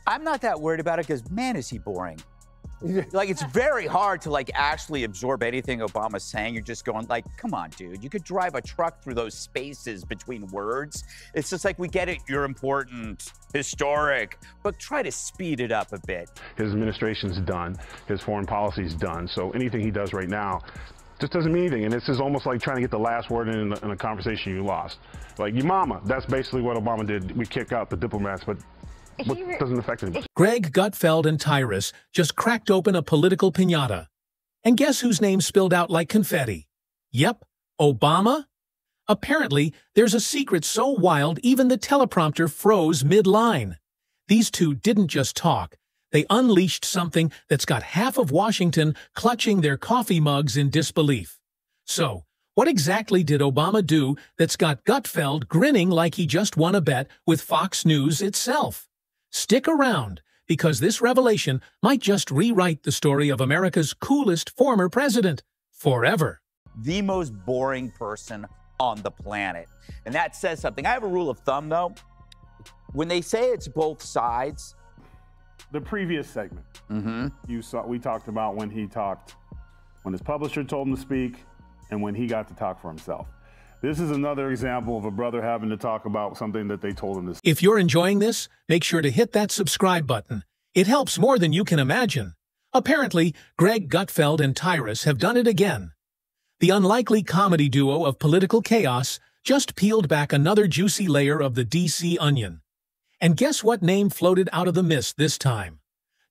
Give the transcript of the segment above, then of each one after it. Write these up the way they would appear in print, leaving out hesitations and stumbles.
I'm not that worried about it because, man, is he boring. Like, it's very hard to, like, actually absorb anything Obama's saying. You're just going, like, come on, dude. You could drive a truck through those spaces between words. It's just like, we get it. You're important, historic, but try to speed it up a bit. His administration's done. His foreign policy's done. So anything he does right now just doesn't mean anything. And this is almost like trying to get the last word in a conversation you lost. Like, your mama, that's basically what Obama did. We kick out the diplomats, but what doesn't affect anybody. Greg, Gutfeld, and Tyrus just cracked open a political piñata. And guess whose name spilled out like confetti? Yep, Obama? Apparently, there's a secret so wild even the teleprompter froze mid-line. These two didn't just talk. They unleashed something that's got half of Washington clutching their coffee mugs in disbelief. So, what exactly did Obama do that's got Gutfeld grinning like he just won a bet with Fox News itself? Stick around, because this revelation might just rewrite the story of America's coolest former president forever. The most boring person on the planet. And that says something. I have a rule of thumb, though. When they say it's both sides. The previous segment, we talked about when his publisher told him to speak and when he got to talk for himself. This is another example of a brother having to talk about something that they told him to say. If you're enjoying this, make sure to hit that subscribe button. It helps more than you can imagine. Apparently, Greg, Gutfeld, and Tyrus have done it again. The unlikely comedy duo of political chaos just peeled back another juicy layer of the DC onion. And guess what name floated out of the mist this time?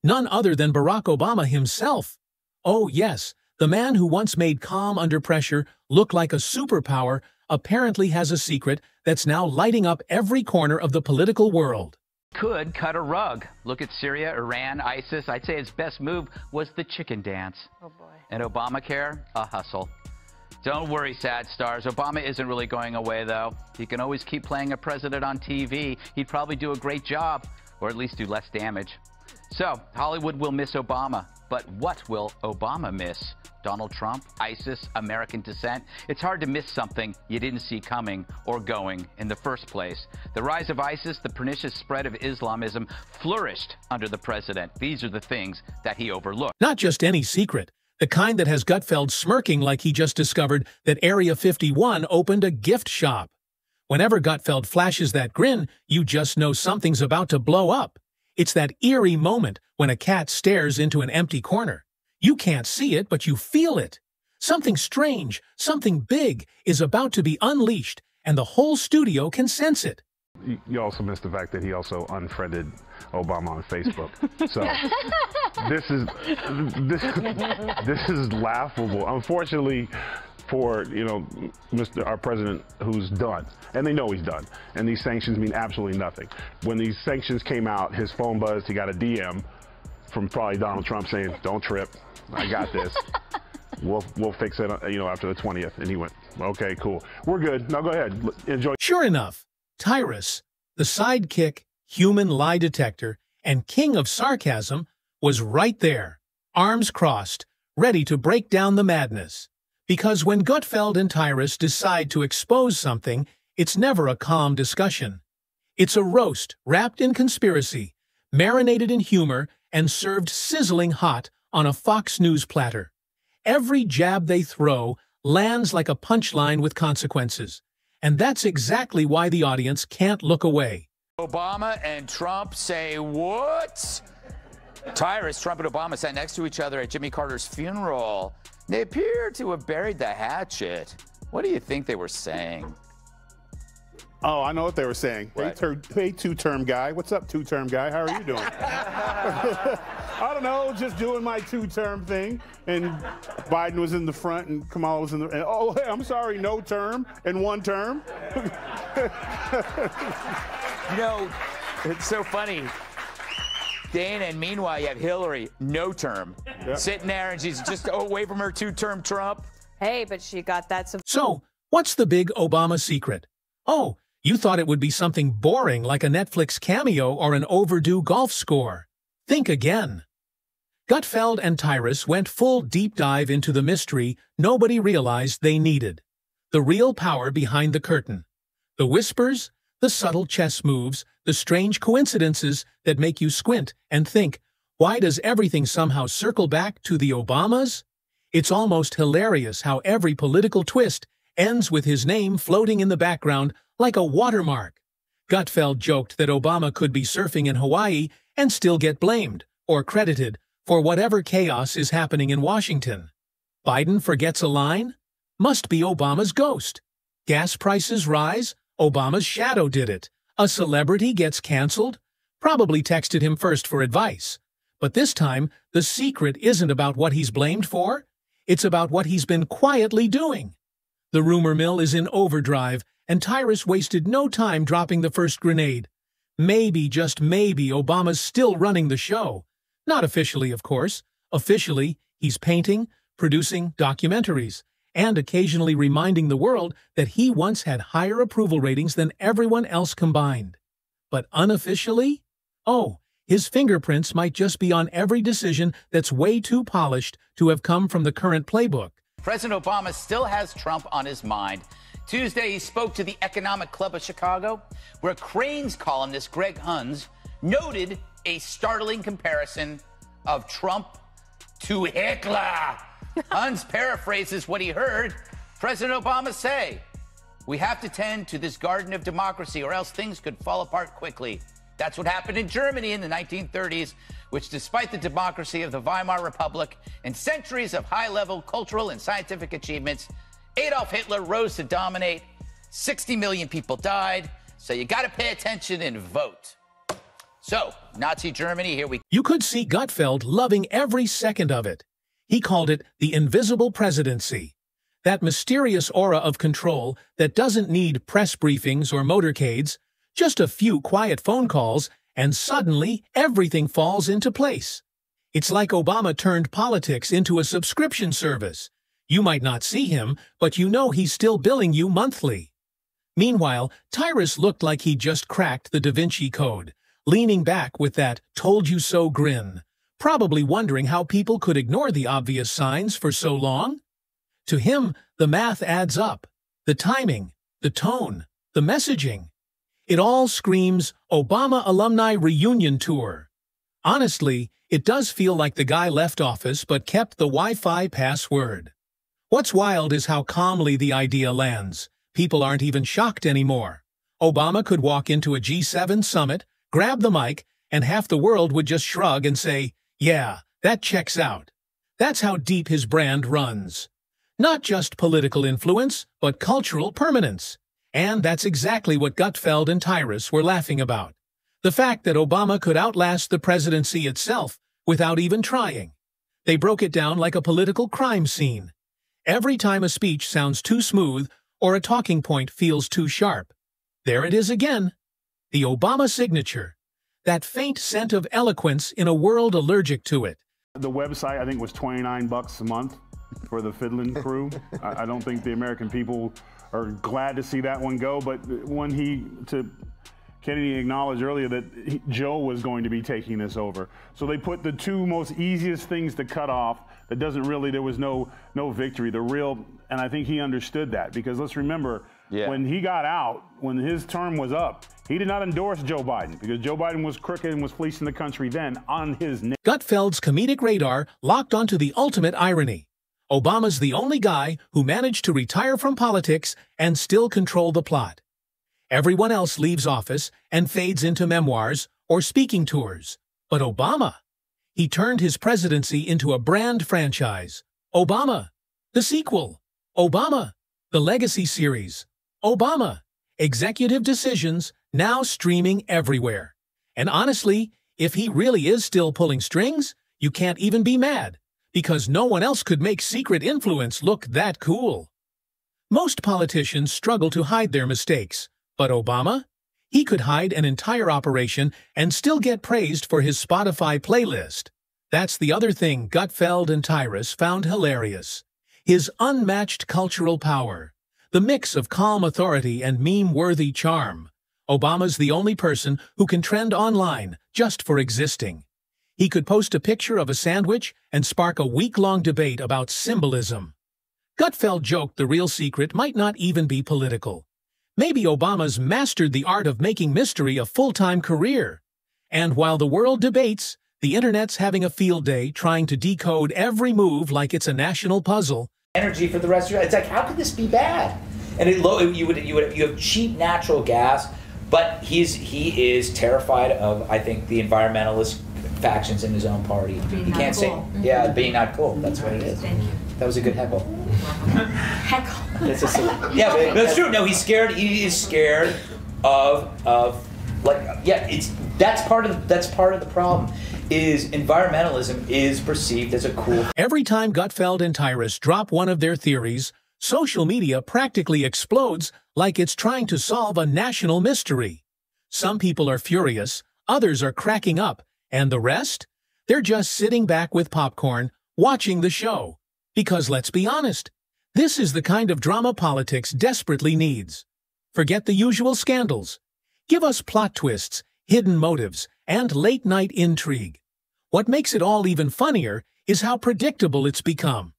None other than Barack Obama himself. Oh yes, the man who once made calm under pressure look like a superpower apparently has a secret that's now lighting up every corner of the political world. Could cut a rug. Look at Syria, Iran, ISIS. I'd say his best move was the chicken dance. Oh boy. And Obamacare, a hustle. Don't worry, sad stars. Obama isn't really going away, though. He can always keep playing a president on TV. He'd probably do a great job, or at least do less damage. So, Hollywood will miss Obama. But what will Obama miss? Donald Trump, ISIS, American descent? It's hard to miss something you didn't see coming or going in the first place. The rise of ISIS, the pernicious spread of Islamism, flourished under the president. These are the things that he overlooked. Not just any secret. The kind that has Gutfeld smirking like he just discovered that Area 51 opened a gift shop. Whenever Gutfeld flashes that grin, you just know something's about to blow up. It's that eerie moment when a cat stares into an empty corner. You can't see it, but you feel it. Something strange, something big is about to be unleashed, and the whole studio can sense it. You also missed the fact that he also unfriended Obama on Facebook. So this is laughable. Unfortunately for, our president, who's done. And they know he's done. And these sanctions mean absolutely nothing. When these sanctions came out, his phone buzzed, he got a DM from probably Donald Trump saying, "Don't trip, I got this. We'll fix it, after the 20th. And he went, "Okay, cool. We're good. Now go ahead, enjoy." Sure enough, Tyrus, the sidekick, human lie detector, and king of sarcasm, was right there, arms crossed, ready to break down the madness. Because when Gutfeld and Tyrus decide to expose something, it's never a calm discussion. It's a roast wrapped in conspiracy, marinated in humor, and served sizzling hot on a Fox News platter. Every jab they throw lands like a punchline with consequences. And that's exactly why the audience can't look away. Obama and Trump say what? Tyrus, Trump and Obama sat next to each other at Jimmy Carter's funeral. They appear to have buried the hatchet. What do you think they were saying? Oh, I know what they were saying. What? Hey, two-term guy. What's up, two-term guy? How are you doing? I don't know, just doing my two-term thing. And Biden was in the front and Kamala was in the... And, oh, hey, I'm sorry, no term and one term. It's so funny. Dana, and meanwhile, you have Hillary, no term, sitting there, and she's just away from her two-term Trump. Hey, but she got that. So, what's the big Obama secret? Oh, you thought it would be something boring like a Netflix cameo or an overdue golf score. Think again. Gutfeld and Tyrus went full deep dive into the mystery nobody realized they needed. The real power behind the curtain. The whispers, the subtle chess moves, the strange coincidences that make you squint and think, why does everything somehow circle back to the Obamas? It's almost hilarious how every political twist ends with his name floating in the background like a watermark. Gutfeld joked that Obama could be surfing in Hawaii and still get blamed, or credited, for whatever chaos is happening in Washington. Biden forgets a line? Must be Obama's ghost. Gas prices rise? Obama's shadow did it. A celebrity gets canceled? Probably texted him first for advice. But this time, the secret isn't about what he's blamed for. It's about what he's been quietly doing. The rumor mill is in overdrive, and Tyrus wasted no time dropping the first grenade. Maybe, just maybe, Obama's still running the show. Not officially, of course. Officially, he's painting, producing documentaries, and occasionally reminding the world that he once had higher approval ratings than everyone else combined. But unofficially? Oh, his fingerprints might just be on every decision that's way too polished to have come from the current playbook. President Obama still has Trump on his mind. Tuesday, he spoke to the Economic Club of Chicago, where Crain's columnist Greg Huns noted a startling comparison of Trump to Hitler. Huns paraphrases what he heard President Obama say. We have to tend to this garden of democracy or else things could fall apart quickly. That's what happened in Germany in the 1930s, which, despite the democracy of the Weimar Republic and centuries of high-level cultural and scientific achievements, Adolf Hitler rose to dominate. 60 million people died, so you got to pay attention and vote. So, Nazi Germany, here we go. You could see Gutfeld loving every second of it. He called it the invisible presidency. That mysterious aura of control that doesn't need press briefings or motorcades, just a few quiet phone calls, and suddenly everything falls into place. It's like Obama turned politics into a subscription service. You might not see him, but you know he's still billing you monthly. Meanwhile, Tyrus looked like he just cracked the Da Vinci Code, leaning back with that told-you-so grin, probably wondering how people could ignore the obvious signs for so long. To him, the math adds up. The timing, the tone, the messaging. It all screams Obama Alumni Reunion Tour. Honestly, it does feel like the guy left office but kept the Wi-Fi password. What's wild is how calmly the idea lands. People aren't even shocked anymore. Obama could walk into a G7 summit, grab the mic, and half the world would just shrug and say, yeah, that checks out. That's how deep his brand runs. Not just political influence, but cultural permanence. And that's exactly what Gutfeld and Tyrus were laughing about. The fact that Obama could outlast the presidency itself without even trying. They broke it down like a political crime scene. Every time a speech sounds too smooth or a talking point feels too sharp, there it is again. The Obama signature. That faint scent of eloquence in a world allergic to it. The website, I think, was $29 a month for the fiddling crew. I don't think the American people are glad to see that one go, but when Kennedy acknowledged earlier that Joe was going to be taking this over. So they put the two most easiest things to cut off that there was no victory, and I think he understood that, because let's remember, when he got out, when his term was up, he did not endorse Joe Biden, because Joe Biden was crooked and was fleecing the country then on his name. Gutfeld's comedic radar locked onto the ultimate irony. Obama's the only guy who managed to retire from politics and still control the plot. Everyone else leaves office and fades into memoirs or speaking tours. But Obama, he turned his presidency into a brand franchise. Obama, the sequel. Obama, the legacy series. Obama, executive decisions now streaming everywhere. And honestly, if he really is still pulling strings, you can't even be mad, because no one else could make secret influence look that cool. Most politicians struggle to hide their mistakes, but Obama? He could hide an entire operation and still get praised for his Spotify playlist. That's the other thing Gutfeld and Tyrus found hilarious. His unmatched cultural power. The mix of calm authority and meme-worthy charm. Obama's the only person who can trend online just for existing. He could post a picture of a sandwich and spark a week-long debate about symbolism. Gutfeld joked the real secret might not even be political. Maybe Obama's mastered the art of making mystery a full-time career. And while the world debates, the internet's having a field day trying to decode every move like it's a national puzzle. Energy for the rest of your life. It's like, how could this be bad? And you have cheap natural gas, but he is terrified of, I think, the environmentalist factions in his own party. He can't say, yeah, being not cool. That's what it is. Thank you. That was a good heckle. Heckle. Yeah, but that's true. No, he's scared. He is scared of that's part of the problem. Is environmentalism is perceived as a cool. Every time Gutfeld and Tyrus drop one of their theories, social media practically explodes like it's trying to solve a national mystery. Some people are furious, others are cracking up, and the rest? They're just sitting back with popcorn, watching the show. Because let's be honest, this is the kind of drama politics desperately needs. Forget the usual scandals. Give us plot twists, hidden motives, and late-night intrigue. What makes it all even funnier is how predictable it's become.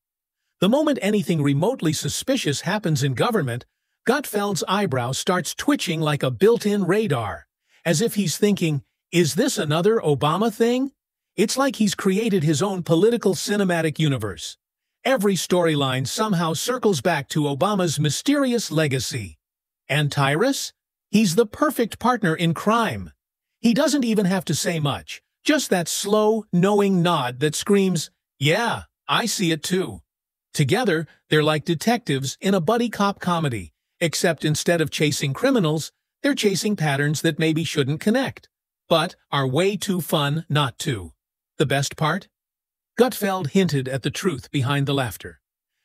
The moment anything remotely suspicious happens in government, Gutfeld's eyebrow starts twitching like a built-in radar, as if he's thinking, is this another Obama thing? It's like he's created his own political cinematic universe. Every storyline somehow circles back to Obama's mysterious legacy. And Tyrus? He's the perfect partner in crime. He doesn't even have to say much, just that slow, knowing nod that screams, yeah, I see it too. Together, they're like detectives in a buddy cop comedy, except instead of chasing criminals, they're chasing patterns that maybe shouldn't connect, but are way too fun not to. The best part? Gutfeld hinted at the truth behind the laughter.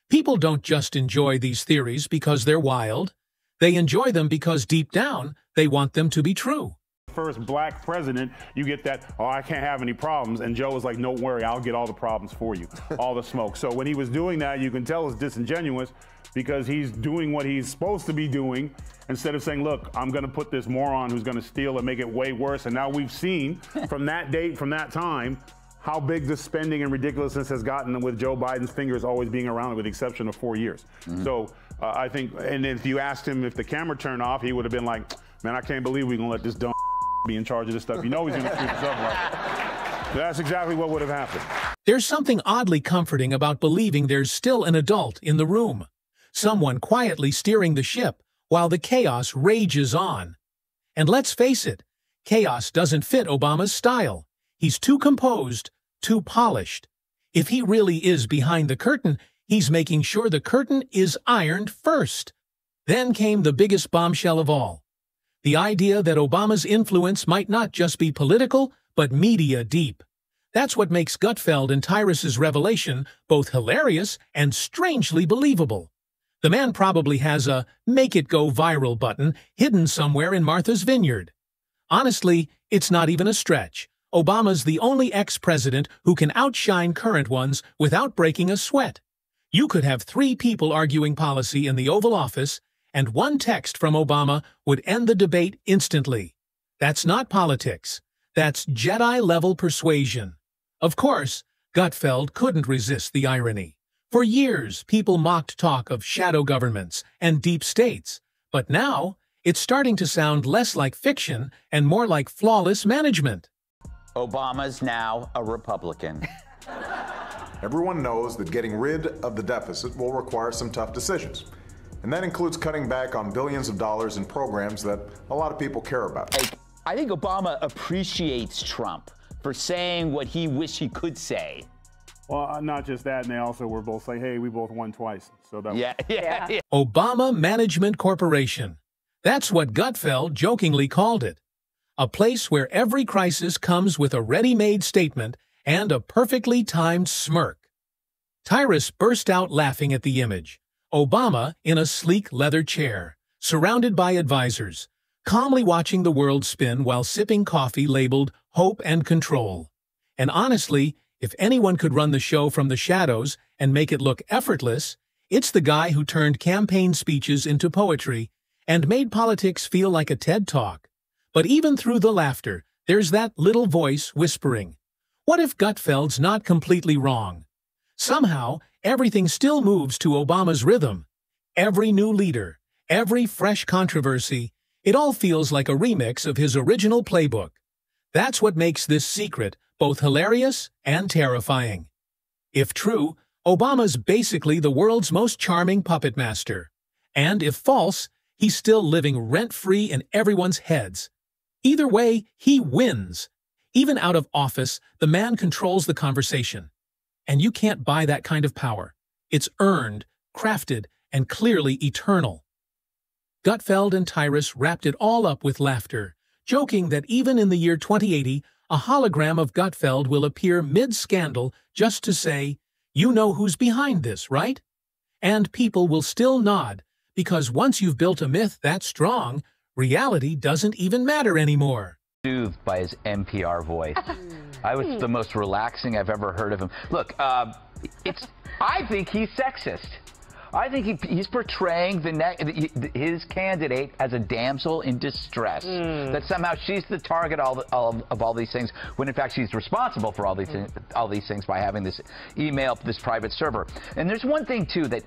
People don't just enjoy these theories because they're wild. They enjoy them because deep down, they want them to be true. First black president, you get that, oh, I can't have any problems. And Joe was like, don't worry, I'll get all the problems for you, all the smoke. So when he was doing that, you can tell it's disingenuous because he's doing what he's supposed to be doing instead of saying, look, I'm going to put this moron who's going to steal and make it way worse. And now we've seen from that date, from that time, how big the spending and ridiculousness has gotten with Joe Biden's fingers always being around with the exception of 4 years. So I think, and if you asked him if the camera turned off, he would have been like, man, I can't believe we're going to let this dumb be in charge of this stuff. You know he's going to screw this up, right? That's exactly what would have happened. There's something oddly comforting about believing there's still an adult in the room. Someone quietly steering the ship while the chaos rages on. And let's face it, chaos doesn't fit Obama's style. He's too composed, too polished. If he really is behind the curtain, he's making sure the curtain is ironed first. Then came the biggest bombshell of all. The idea that Obama's influence might not just be political, but media deep. That's what makes Gutfeld and Tyrus's revelation both hilarious and strangely believable. The man probably has a make it go viral button hidden somewhere in Martha's Vineyard. Honestly, it's not even a stretch. Obama's the only ex-president who can outshine current ones without breaking a sweat. You could have 3 people arguing policy in the Oval Office, and one text from Obama would end the debate instantly. That's not politics. That's Jedi-level persuasion. Of course, Gutfeld couldn't resist the irony. For years, people mocked talk of shadow governments and deep states, but now it's starting to sound less like fiction and more like flawless management. Obama's now a Republican. Everyone knows that getting rid of the deficit will require some tough decisions. And that includes cutting back on billions of dollars in programs that a lot of people care about. I think Obama appreciates Trump for saying what he wished he could say. Well, not just that, and they also were both saying, hey, we both won twice. So that Yeah. Obama Management Corporation. That's what Gutfeld jokingly called it. A place where every crisis comes with a ready-made statement and a perfectly timed smirk. Tyrus burst out laughing at the image. Obama in a sleek leather chair, surrounded by advisors, calmly watching the world spin while sipping coffee labeled Hope and Control. And honestly, if anyone could run the show from the shadows and make it look effortless, it's the guy who turned campaign speeches into poetry and made politics feel like a TED Talk. But even through the laughter, there's that little voice whispering, what if Gutfeld's not completely wrong? Somehow, everything still moves to Obama's rhythm. Every new leader, Every fresh controversy, it all feels like a remix of his original playbook. That's what makes this secret both hilarious and terrifying. If true, Obama's basically the world's most charming puppet master. And if false, he's still living rent-free in everyone's heads. Either way, he wins. Even out of office, the man controls the conversation. And you can't buy that kind of power. It's earned, crafted, and clearly eternal. Gutfeld and Tyrus wrapped it all up with laughter, joking that even in the year 2080, a hologram of Gutfeld will appear mid-scandal just to say, "You know who's behind this, right?" And people will still nod, because once you've built a myth that strong, reality doesn't even matter anymore. Soothed by his NPR voice. I was the most relaxing I've ever heard of him. Look, I think he's sexist. I think he's portraying his candidate as a damsel in distress. That somehow she's the target of all these things, when in fact she's responsible for all these things by having this email, this private server. And there's one thing too that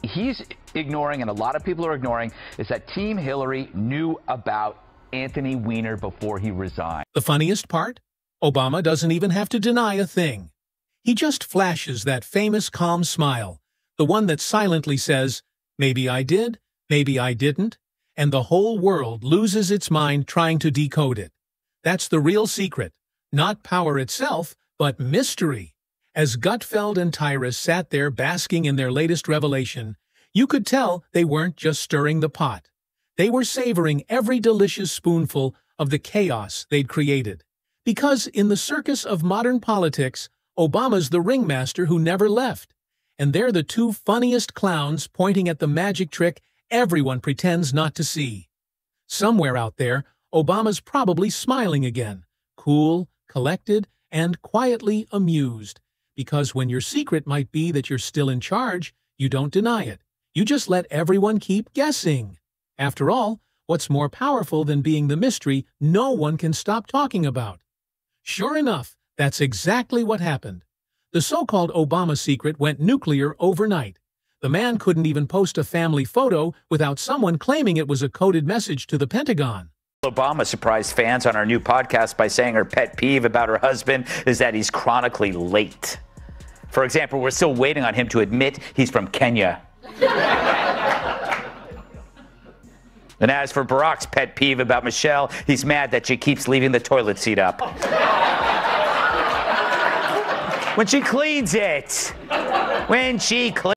he's ignoring, and a lot of people are ignoring, is that Team Hillary knew about Anthony Weiner before he resigned. The funniest part? Obama doesn't even have to deny a thing. He just flashes that famous calm smile, the one that silently says, "Maybe I did, maybe I didn't," and the whole world loses its mind trying to decode it. That's the real secret. Not power itself, but mystery. As Gutfeld and Tyrus sat there basking in their latest revelation, you could tell they weren't just stirring the pot. They were savoring every delicious spoonful of the chaos they'd created. Because in the circus of modern politics, Obama's the ringmaster who never left. And they're the two funniest clowns pointing at the magic trick everyone pretends not to see. Somewhere out there, Obama's probably smiling again, cool, collected, and quietly amused. Because when your secret might be that you're still in charge, you don't deny it. You just let everyone keep guessing. After all, what's more powerful than being the mystery no one can stop talking about? Sure enough, that's exactly what happened. The so-called Obama secret went nuclear overnight. The man couldn't even post a family photo without someone claiming it was a coded message to the Pentagon. Obama surprised fans on our new podcast by saying her pet peeve about her husband is that he's chronically late. For example, we're still waiting on him to admit he's from Kenya. And as for Barack's pet peeve about Michelle, he's mad that she keeps leaving the toilet seat up. When she cleans it.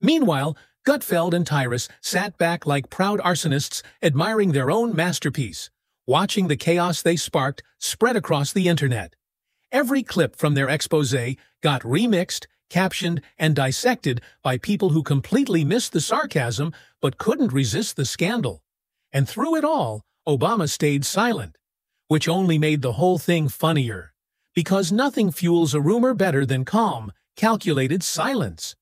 Meanwhile, Gutfeld and Tyrus sat back like proud arsonists admiring their own masterpiece, watching the chaos they sparked spread across the internet. Every clip from their exposé got remixed, captioned, and dissected by people who completely missed the sarcasm but couldn't resist the scandal. And through it all, Obama stayed silent, which only made the whole thing funnier. Because nothing fuels a rumor better than calm, calculated silence.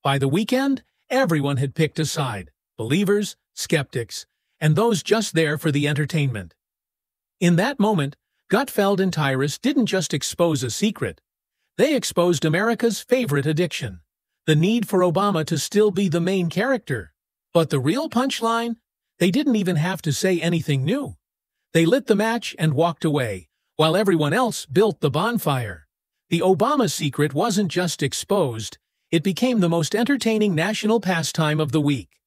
By the weekend, everyone had picked a side, believers, skeptics, and those just there for the entertainment. In that moment, Gutfeld and Tyrus didn't just expose a secret. They exposed America's favorite addiction, the need for Obama to still be the main character. But the real punchline? They didn't even have to say anything new. They lit the match and walked away, while everyone else built the bonfire. The Obama secret wasn't just exposed, it became the most entertaining national pastime of the week.